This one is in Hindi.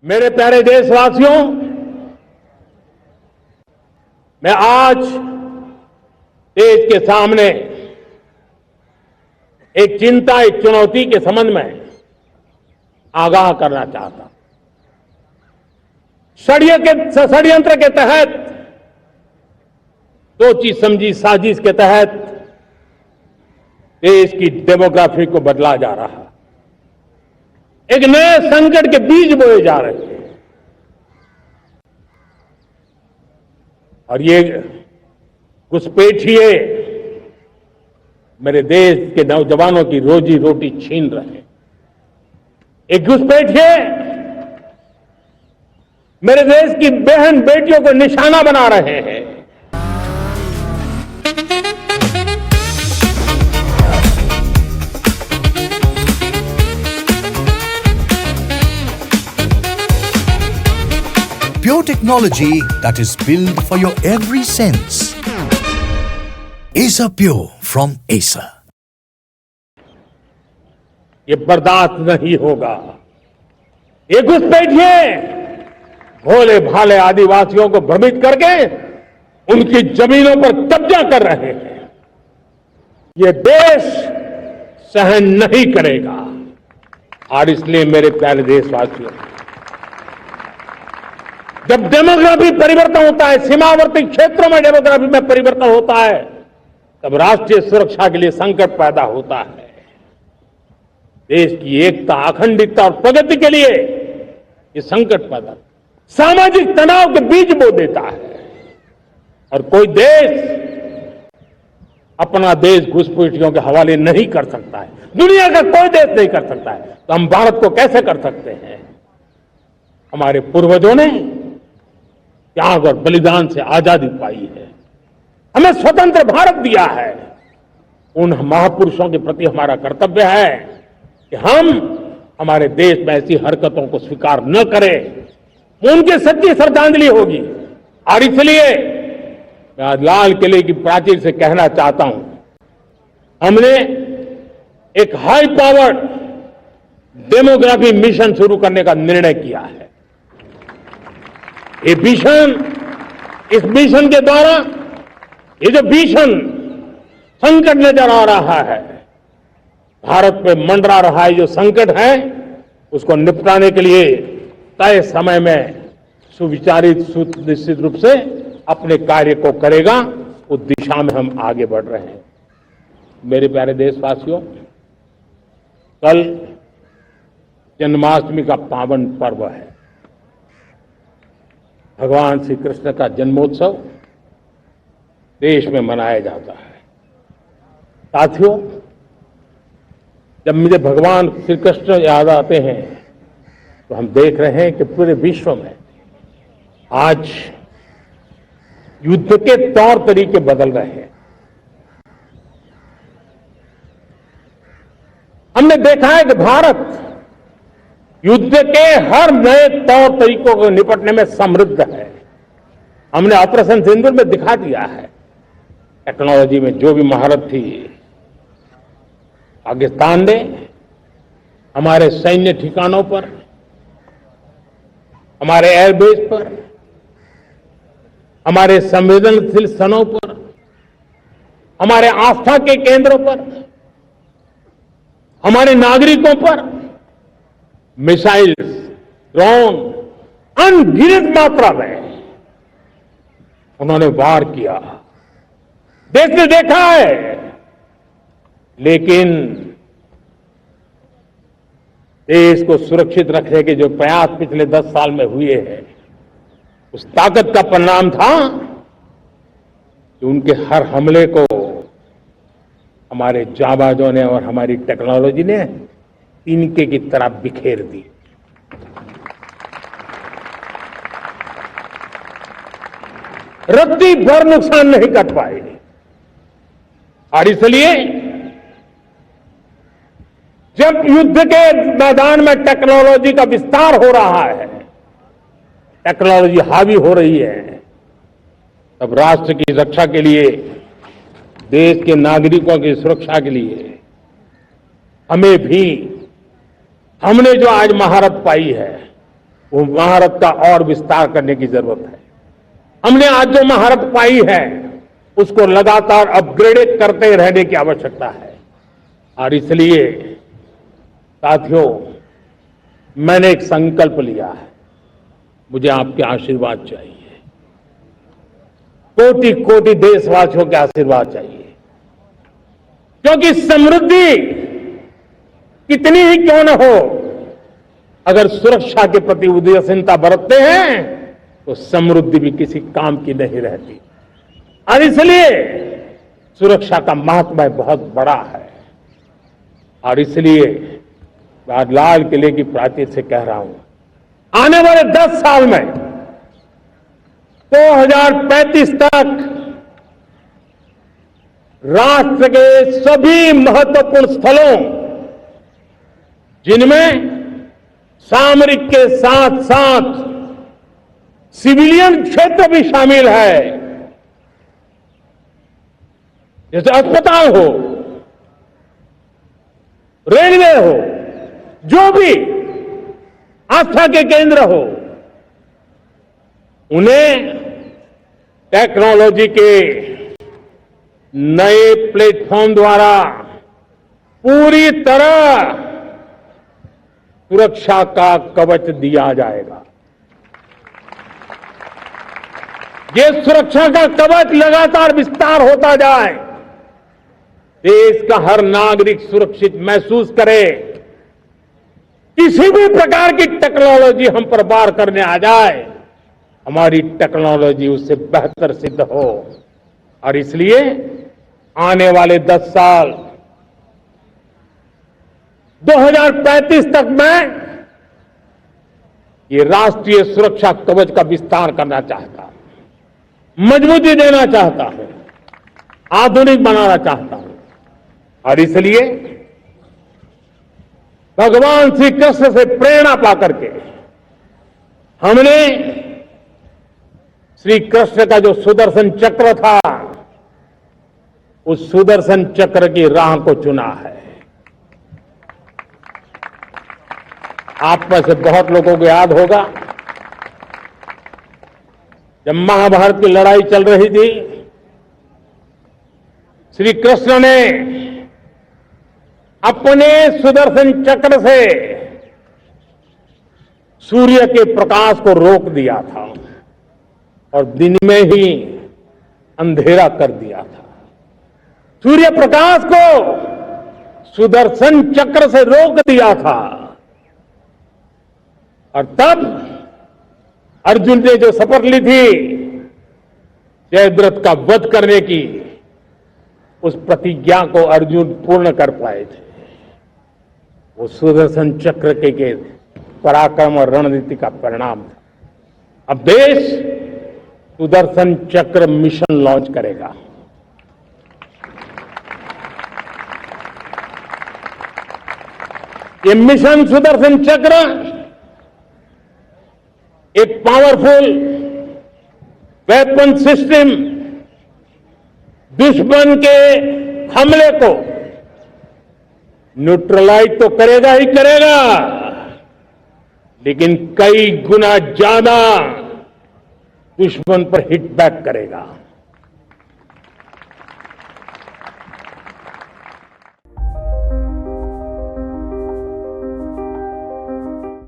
मेरे प्यारे देशवासियों, मैं आज देश के सामने एक चिंता, एक चुनौती के संबंध में आगाह करना चाहता हूं। षड्यंत्र के तहत, सोची समझी साजिश के तहत देश की डेमोग्राफी को बदला जा रहा है। एक नए संकट के बीज बोए जा रहे हैं और ये घुसपैठिए मेरे देश के नौजवानों की रोजी रोटी छीन रहे हैं। एक घुसपैठिए मेरे देश की बहन बेटियों को निशाना बना रहे हैं। Pure technology that is built for your every sense. Acer Pure from Acer. ये बर्दाश्त नहीं होगा। ये घुसपैठिए भोले भाले आदिवासियों को भ्रमित करके उनकी जमीनों पर कब्जा कर रहे हैं। ये देश सहन नहीं करेगा। और इसलिए मेरे प्यारे देशवासियों, जब डेमोग्राफी परिवर्तन होता है, सीमावर्ती क्षेत्रों में डेमोग्राफी में परिवर्तन होता है, तब राष्ट्रीय सुरक्षा के लिए संकट पैदा होता है। देश की एकता, अखंडता और प्रगति के लिए ये संकट पैदा, सामाजिक तनाव के बीज बो देता है। और कोई देश अपना देश घुसपैठियों के हवाले नहीं कर सकता है। दुनिया का कोई देश नहीं कर सकता है, तो हम भारत को कैसे कर सकते हैं? हमारे पूर्वजों ने त्याग और बलिदान से आजादी पाई है, हमें स्वतंत्र भारत दिया है। उन महापुरुषों के प्रति हमारा कर्तव्य है कि हम हमारे देश में ऐसी हरकतों को स्वीकार न करें। उनकी सच्ची श्रद्धांजलि होगी। और इसलिए मैं आज लाल किले की प्राचीर से कहना चाहता हूं, हमने एक हाई पावर्ड डेमोग्राफी मिशन शुरू करने का निर्णय किया है। ये मिशन, इस मिशन के द्वारा ये जो भीषण संकट नजर आ रहा है, भारत पे मंडरा रहा है जो संकट है, उसको निपटाने के लिए तय समय में सुविचारित, सुनिश्चित रूप से अपने कार्य को करेगा। उस दिशा में हम आगे बढ़ रहे हैं। मेरे प्यारे देशवासियों, कल जन्माष्टमी का पावन पर्व है। भगवान श्री कृष्ण का जन्मोत्सव देश में मनाया जाता है। साथियों, जब मुझे भगवान श्री कृष्ण याद आते हैं तो हम देख रहे हैं कि पूरे विश्व में आज युद्ध के तौर तरीके बदल रहे हैं। हमने देखा है कि भारत युद्ध के हर नए तौर तरीकों को निपटने में समृद्ध है। हमने ऑपरेशन सिंदूर में दिखा दिया है। टेक्नोलॉजी में जो भी महारत थी, पाकिस्तान ने हमारे सैन्य ठिकानों पर, हमारे एयरबेस पर, हमारे संवेदनशील स्थलों पर, हमारे आस्था के केंद्रों पर, हमारे नागरिकों पर मिसाइल्स, ड्रोन अनगिनत मात्रा में उन्होंने वार किया। देश ने देखा है, लेकिन देश को सुरक्षित रखने के जो प्रयास पिछले 10 साल में हुए हैं, उस ताकत का परिणाम था कि उनके हर हमले को हमारे जाबाजों ने और हमारी टेक्नोलॉजी ने तिनके की तरह बिखेर दी। रत्ती भर नुकसान नहीं कर पाए। और इसलिए जब युद्ध के मैदान में टेक्नोलॉजी का विस्तार हो रहा है, टेक्नोलॉजी हावी हो रही है, तब राष्ट्र की रक्षा के लिए, देश के नागरिकों की सुरक्षा के लिए हमें भी, हमने जो आज महारत पाई है, वो महारत का और विस्तार करने की जरूरत है। हमने आज जो महारत पाई है उसको लगातार अपग्रेड करते रहने की आवश्यकता है। और इसलिए साथियों, मैंने एक संकल्प लिया है, मुझे आपके आशीर्वाद चाहिए, कोटि कोटि देशवासियों के आशीर्वाद चाहिए, क्योंकि समृद्धि कितनी ही क्यों न हो, अगर सुरक्षा के प्रति उदासीनता बरतते हैं तो समृद्धि भी किसी काम की नहीं रहती। और इसलिए सुरक्षा का महत्व बहुत बड़ा है। और इसलिए मैं आज लाल किले की प्राचीर से कह रहा हूं, आने वाले 10 साल में 2035 तक राष्ट्र के सभी महत्वपूर्ण स्थलों, जिनमें सामरिक के साथ साथ सिविलियन क्षेत्र भी शामिल है, जैसे अस्पताल हो, रेलवे हो, जो भी आस्था के केंद्र हो, उन्हें टेक्नोलॉजी के नए प्लेटफॉर्म द्वारा पूरी तरह सुरक्षा का कवच दिया जाएगा। ये सुरक्षा का कवच लगातार विस्तार होता जाए, देश का हर नागरिक सुरक्षित महसूस करे, किसी भी प्रकार की टेक्नोलॉजी हम पर वार करने आ जाए, हमारी टेक्नोलॉजी उससे बेहतर सिद्ध हो। और इसलिए आने वाले 10 साल 2035 तक मैं ये राष्ट्रीय सुरक्षा कवच का विस्तार करना चाहता हूं, मजबूती देना चाहता हूं, आधुनिक बनाना चाहता हूं। और इसलिए भगवान श्री कृष्ण से प्रेरणा पाकर के हमने श्री कृष्ण का जो सुदर्शन चक्र था, उस सुदर्शन चक्र की राह को चुना है। आप में से बहुत लोगों को याद होगा, जब महाभारत की लड़ाई चल रही थी, श्री कृष्ण ने अपने सुदर्शन चक्र से सूर्य के प्रकाश को रोक दिया था और दिन में ही अंधेरा कर दिया था। सूर्य प्रकाश को सुदर्शन चक्र से रोक दिया था। और तब अर्जुन ने जो शपथ ली थी जयद्रथ का वध करने की, उस प्रतिज्ञा को अर्जुन पूर्ण कर पाए थे। वो सुदर्शन चक्र के पराक्रम और रणनीति का परिणाम था। अब देश सुदर्शन चक्र मिशन लॉन्च करेगा। ये मिशन सुदर्शन चक्र एक पावरफुल वेपन सिस्टम दुश्मन के हमले को न्यूट्रलाइज तो करेगा ही करेगा, लेकिन कई गुना ज्यादा दुश्मन पर हिट बैक करेगा।